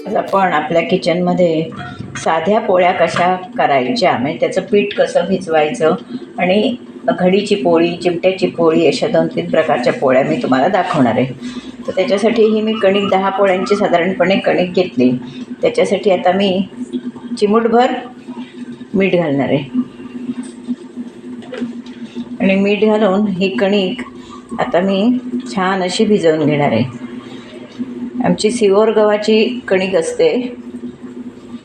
आज आपण आपल्या किचनमध्ये साध्या पोळ्या कशा करायच्या, म्हणजे त्याचं पीठ कसं भिजवायचं आणि घडीची पोळी, चिमट्याची पोळी अशा 2-3 प्रकारच्या पोळ्या मी तुम्हाला दाखवणार आहे. तर त्याच्यासाठी ही मी कणिक 10 पोळ्यांची साधारणपणे कणिक घेतली. त्याच्यासाठी आता मी चिमूटभर मीठ घालणार आहे आणि मीठ घालून ही कणिक आता मी छान अशी भिजवून घेणार आहे. आमची सिओर गव्हाची कणिक असते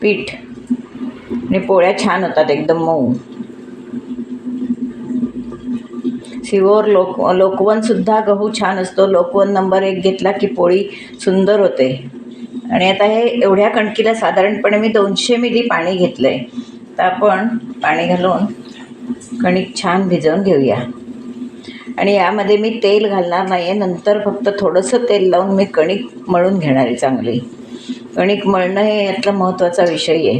पीठ आणि पोळ्या छान होतात एकदम मऊ. सिओर लोकवनसुद्धा गहू छान असतो. लोकवन नंबर 1 घेतला की पोळी सुंदर होते. आणि आता हे एवढ्या कणकीला साधारणपणे मी 200 मिली पाणी घेतलं आहे. तर आपण पाणी घालून कणिक छान भिजवून घेऊया. आणि यामध्ये मी तेल घालणार नाही आहे, नंतर फक्त थोडंसं तेल लावून मी कणिक मळून घेणार आहे. चांगली कणिक मळणं हे यातला महत्त्वाचा विषय आहे.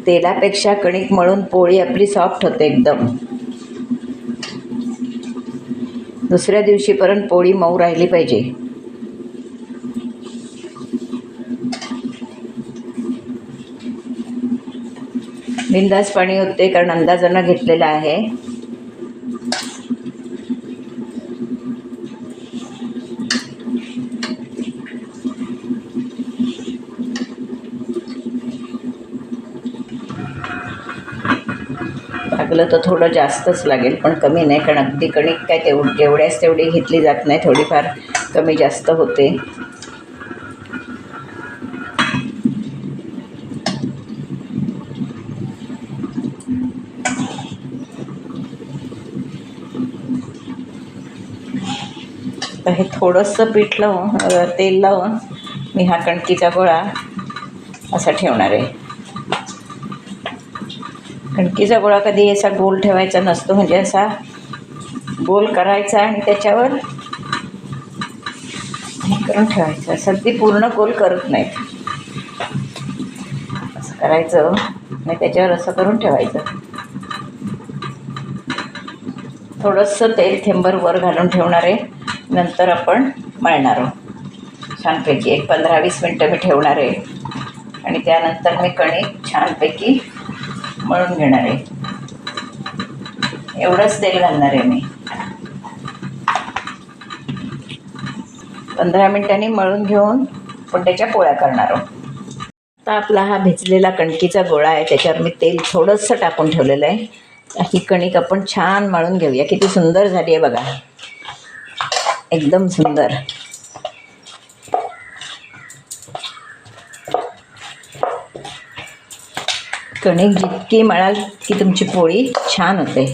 तेलापेक्षा कणिक मळून पोळी आपली सॉफ्ट होते एकदम. दुसऱ्या दिवशीपर्यंत पोळी मऊ राहिली पाहिजे. बिंदास पाणी होते कारण अंदाजानं घेतलेलं आहे. लागलं तर थोडं जास्तच लागेल, पण कमी नाही, कारण अगदी कणिक काय जेवढ्याच तेवढी घेतली जात नाही, थोडीफार कमी जास्त होते. तर हे थोडंसं पीठ लावून तेल लावून मी हा कणकीचा गोळा असा ठेवणार आहे. कणकीचा गोळा कधी असा गोल ठेवायचा नसतो, म्हणजे असा गोल करायचा आणि त्याच्यावर हे करून ठेवायचं. असं अगदी पूर्ण गोल करत नाहीत, असं करायचं आणि त्याच्यावर असं करून ठेवायचं. थोडंसं तेल थेंबर वर घालून ठेवणार आहे. नंतर आपण मळणार आहोत छानपैकी. एक 15-20 मिनटं मी ठेवणार आहे आणि त्यानंतर मी कणिक छानपैकी मळून घेणार आहे. एवढंच तेल घालणार आहे मी. 15 मिनिटांनी मळून घेऊन पण त्याच्या पोळ्या करणार आहोत. आता आपला हा भिजलेला कणकीचा गोळा आहे, त्याच्यावर मी तेल थोडंसं टाकून ठेवलेलं आहे. ही कणिक आपण छान मळून घेऊया. किती सुंदर झाली आहे बघा, एकदम सुंदर. कणिक जितकी मळाल की तुमची पोळी छान होते.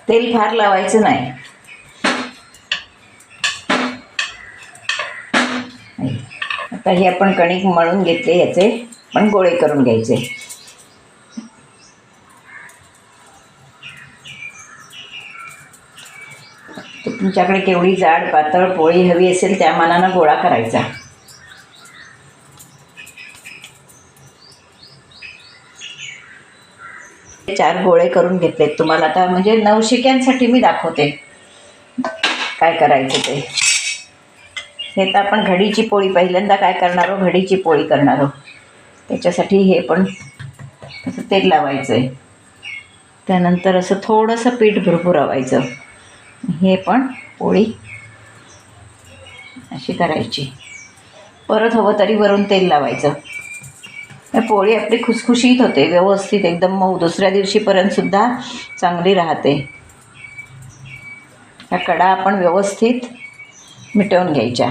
तेल फार लावायचं नाही. आता हे आपण कणिक मळून घेतले, याचे पण गोळे करून घ्यायचे. तुमच्याकडे केवढी जाड पातळ पोळी हवी असेल त्या मानानं गोळा करायचा. चार गोळे करून घेतलेत. तुम्हाला आता म्हणजे नवशिक्यांसाठी मी दाखवते काय करायचं ते. हे तर आपण घडीची पोळी पहिल्यांदा काय करणार आहोत, घडीची पोळी करणार आहोत. त्याच्यासाठी हे पण असं तेल लावायचं आहे. त्यानंतर असं थोडंसं पीठ भुरभुरवायचं. हे पण पोळी अशी करायची. परत हवं तरी वरून तेल लावायचं. पोळी आपली खुसखुशीत होते, व्यवस्थित एकदम मऊ. दुसऱ्या दिवशीपर्यंतसुद्धा चांगली राहते. ह्या कडा आपण व्यवस्थित मिटवून घ्यायच्या.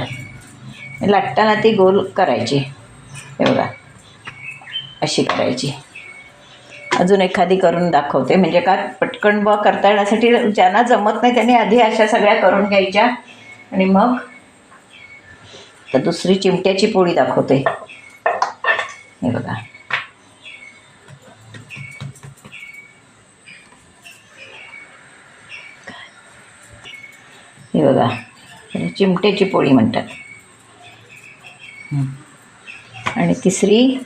लाटताना ती गोल करायची. हे बघा, अशी करायची. अजून एखादी करून दाखवते, म्हणजे का पटकन करता येण्यासाठी. ज्यांना जमत नाही त्यांनी आधी अशा सगळ्या करून घ्यायच्या आणि मग तर दुसरी चिमट्याची पोळी दाखवते. हे बघा, हे बघा, चिमट्याची पोळी म्हणतात. आणि तिसरी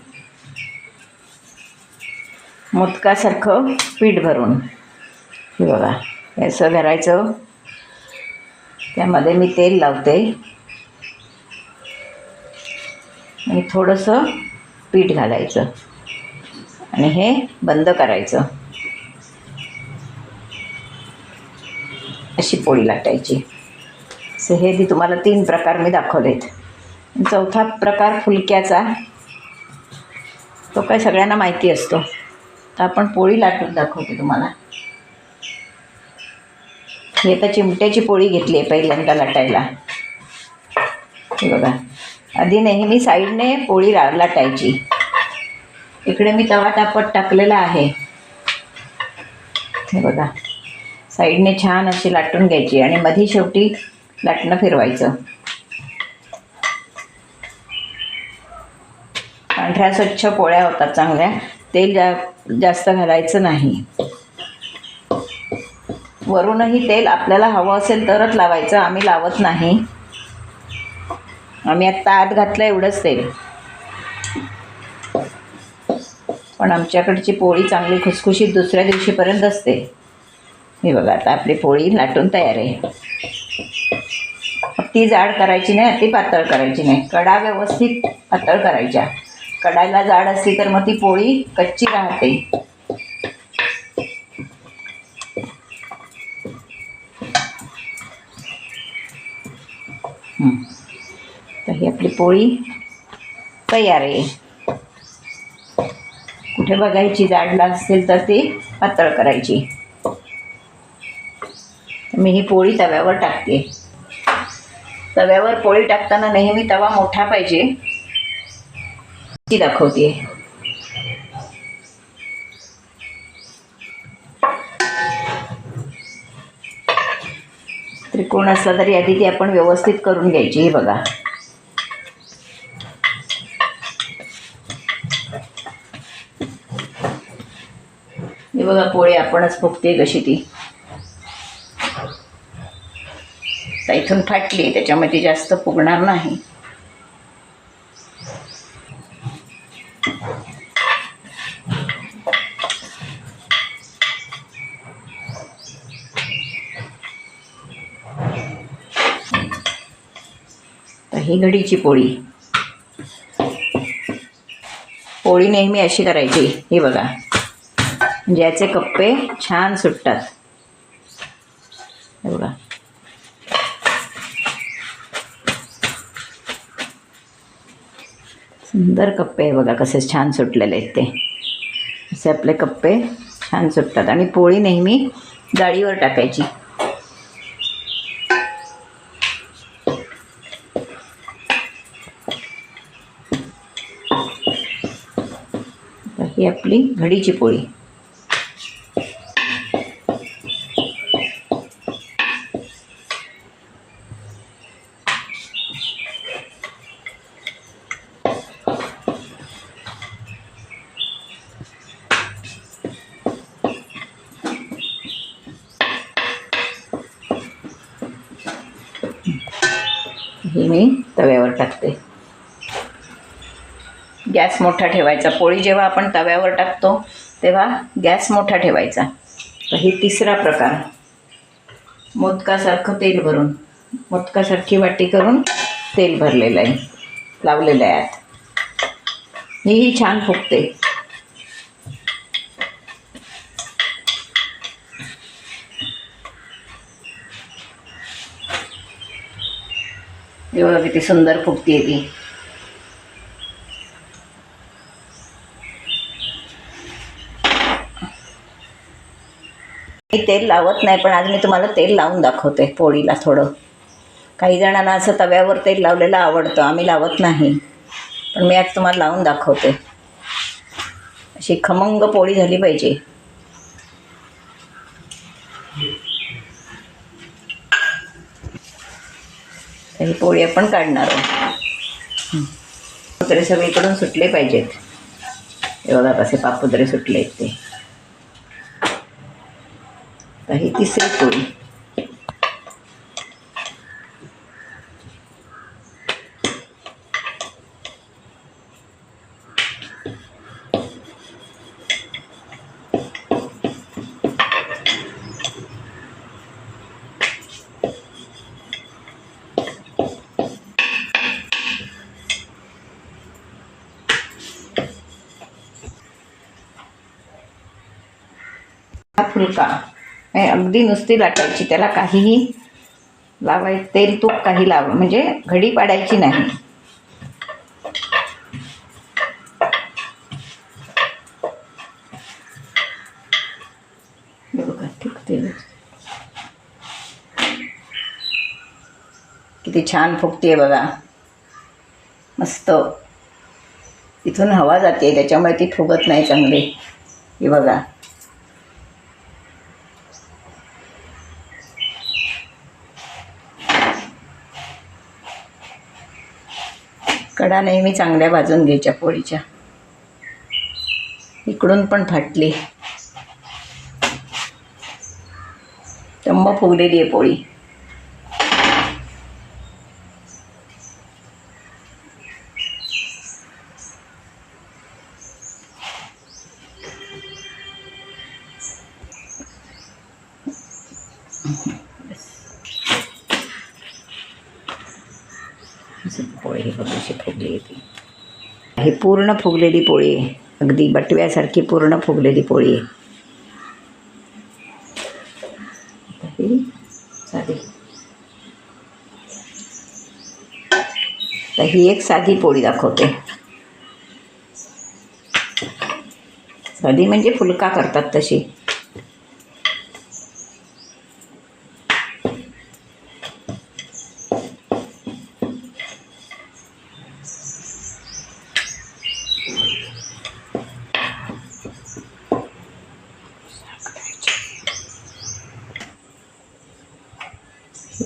मोदकासारखं पीठ भरून, हे बघा हे असं करायचं. त्यामध्ये मी तेल लावते आणि थोडंसं पीठ घालायचं आणि हे बंद करायचं. अशी पोळी लाटायची. असं हे तुम्हाला 3 प्रकार मी दाखवलेत. चौथा प्रकार फुलक्याचा, तो काय सगळ्यांना माहिती असतो. तर आपण पोळी लाटून दाखवते तुम्हाला. ही आता चिमट्याची पोळी घेतली आहे पहिल्यांदा लाटायला. हे बघा, आधी नेहमी साईडने पोळी लाटायची. इकडे मी तवा तापत टाकलेला आहे. हे बघा, साईडने छान अशी लाटून घ्यायची आणि मधी शेवटी लाटणं फिरवायचं. पांढऱ्या स्वच्छ पोळ्या होतात चांगल्या. तेल जास्त घालायचं नाही. वरूनही तेल आपल्याला हवं असेल तरच लावायचं. आम्ही लावत नाही. आम्ही आत्ता आत घातलं एवढंच तेल. पण आमच्याकडची पोळी चांगली खुसखुशीत दुसऱ्या दिवशीपर्यंत असते. हे बघा, आता आपली पोळी लाटून तयार आहे. ती जाड करायची नाही, अति पातळ करायची नाही. कडा व्यवस्थित पातळ करायच्या. कडायला जाड असली तर मग ती पोळी कच्ची राहते. तर ही आपली पोळी तयार आहे. कुठे बघायची जाड असेल तर ती पातळ करायची. मी ही पोळी तव्यावर टाकते. तव्यावर पोळी टाकताना नेहमी तवा मोठा पाहिजे. ती दाखवते. त्रिकोण असला तरी आधी ती आपण व्यवस्थित करून घ्यायची. हे बघा, हे बघा पोळी आपणच फुगते कशी ती. तर इथून फाटली, त्याच्यामुळे ती जास्त फुगणार नाही. तर ही घडीची पोळी. पोळी नेहमी अशी करायची. हे बघा, म्हणजे याचे कप्पे छान सुटतात. हे बघा, सुंदर कप्पे आहे बघा, कसे छान सुटलेले आहेत ते. असे आपले कप्पे छान सुटतात. आणि पोळी नेहमी जाळीवर टाकायची. ही आपली घडीची पोळी. ही मी तव्यावर टाकते. गॅस मोठा ठेवायचा. पोळी जेव्हा आपण तव्यावर टाकतो तेव्हा गॅस मोठा ठेवायचा. तर ही तिसरा प्रकार, मोदकासारखं तेल भरून, मोदकासारखी वाटी करून तेल भरलेलं आहे, लावलेलं आहे आत. ही छान फुगते. एवढं किती सुंदर फुगते ती. मी तेल लावत नाही, पण आज मी तुम्हाला तेल लावून दाखवते पोळीला थोडं. काही जणांना असं तव्यावर तेल लावलेलं आवडतं, आम्ही लावत नाही. पण मी आज तुम्हाला लावून दाखवते. अशी खमंग पोळी झाली पाहिजे. ही पोळी आपण काढणार आहोत. पापुद्रे सगळीकडून सुटले पाहिजेत. हे बघा कसे पापुद्रे सुटले आहेत ते. तर ही तिसरी पोळी. फुलका. अगदी नुसती लाटायची, त्याला काहीही तेल तूप काही म्हणजे घडी पाडायची नाही. बघा फुगते, किती छान फुगते बघा, मस्त. इथून हवा जाते त्याच्यामुळे ती फुगत नाही चांगली. हे बघा, कडा नेहमी चांगल्या भाजून घ्यायच्या पोळीच्या. इकडून पण फाटली, टम्म फुगलेली आहे पोळी. पोळी कशी फुगली आहे ती. ही पूर्ण फुगलेली पोळी आहे, अगदी बटव्यासारखी पूर्ण फुगलेली पोळी आहे. ही साधी, तर ही एक साधी पोळी दाखवते. साधी म्हणजे फुलका करतात तशी.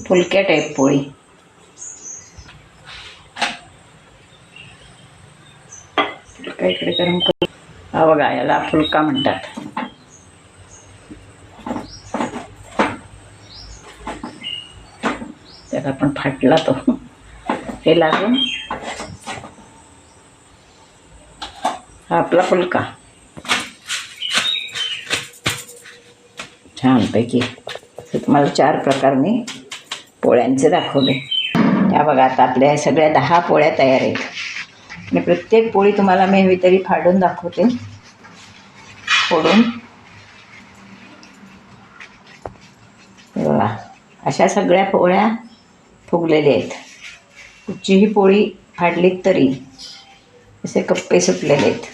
फुलक्या टाईप पोळी. फुलका इकडे गरम करू. हा बघा, याला फुलका म्हणतात. त्याला पण फाटला तो, हे लागून. हा आपला फुलका छानपैकी. तुम्हाला 4 प्रकार मी पोळ्यांचे दाखवले. या बघा, आता आपल्या सगळ्या 10 पोळ्या तयार आहेत. आणि प्रत्येक पोळी तुम्हाला मी हवी तरी फाडून दाखवते, फोडून. बघा, अशा सगळ्या पोळ्या फुगलेल्या आहेत. कुठचीही पोळी फाडलीत तरी असे कप्पे सुटलेले आहेत.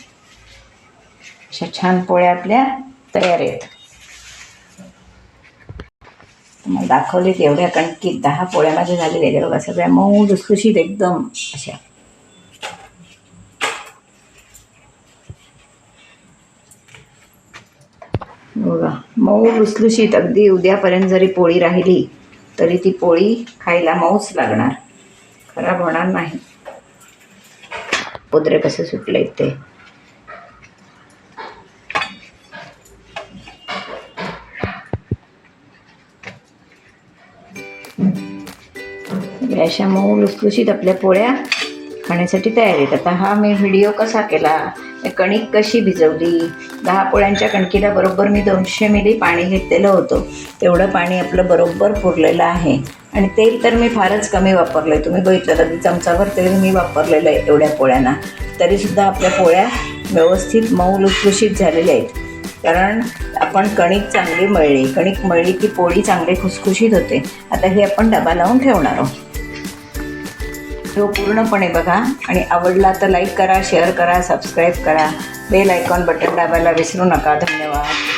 अशा छान पोळ्या आपल्या तयार आहेत. मला दाखवलेत एवढ्या कणकीत 10 पोळ्या माझ्या झालेल्या आहेत. बघा, सगळ्या मऊ लुसलुशीत एकदम अशा. बघा, मऊ लुसलुशीत. अगदी उद्यापर्यंत जरी पोळी राहिली तरी ती पोळी खायला मऊच लागणार, खराब होणार नाही. पदरे कसे सुटले ते. अशा मऊ लुसलुशीत आपल्या पोळ्या खाण्यासाठी तयार आहेत. आता हा मी व्हिडिओ कसा केला, कणिक कशी भिजवली. 10 पोळ्यांच्या कणकीला बरोबर मी 200 मिली पाणी घेतलेलं होतं. तेवढं पाणी आपलं बरोबर पुरलेलं आहे. आणि तेल तर मी फारच कमी वापरलं आहे. तुम्ही बघितलं अगदी चमचाभर तेल मी वापरलेलं आहे एवढ्या पोळ्यांना. तरीसुद्धा आपल्या पोळ्या व्यवस्थित मऊ लुसलुशीत झालेल्या आहेत. कारण आपण कणिक चांगली मळली. कणिक मळली की पोळी चांगली खुसखुशीत होते. आता हे आपण डबा लावून ठेवणार आहोत. तो पूर्णपणे बघा आणि आवडला तर लाईक करा, शेअर करा, सबस्क्राईब करा, बेल आयकॉन बटन दाबायला विसरू नका. धन्यवाद.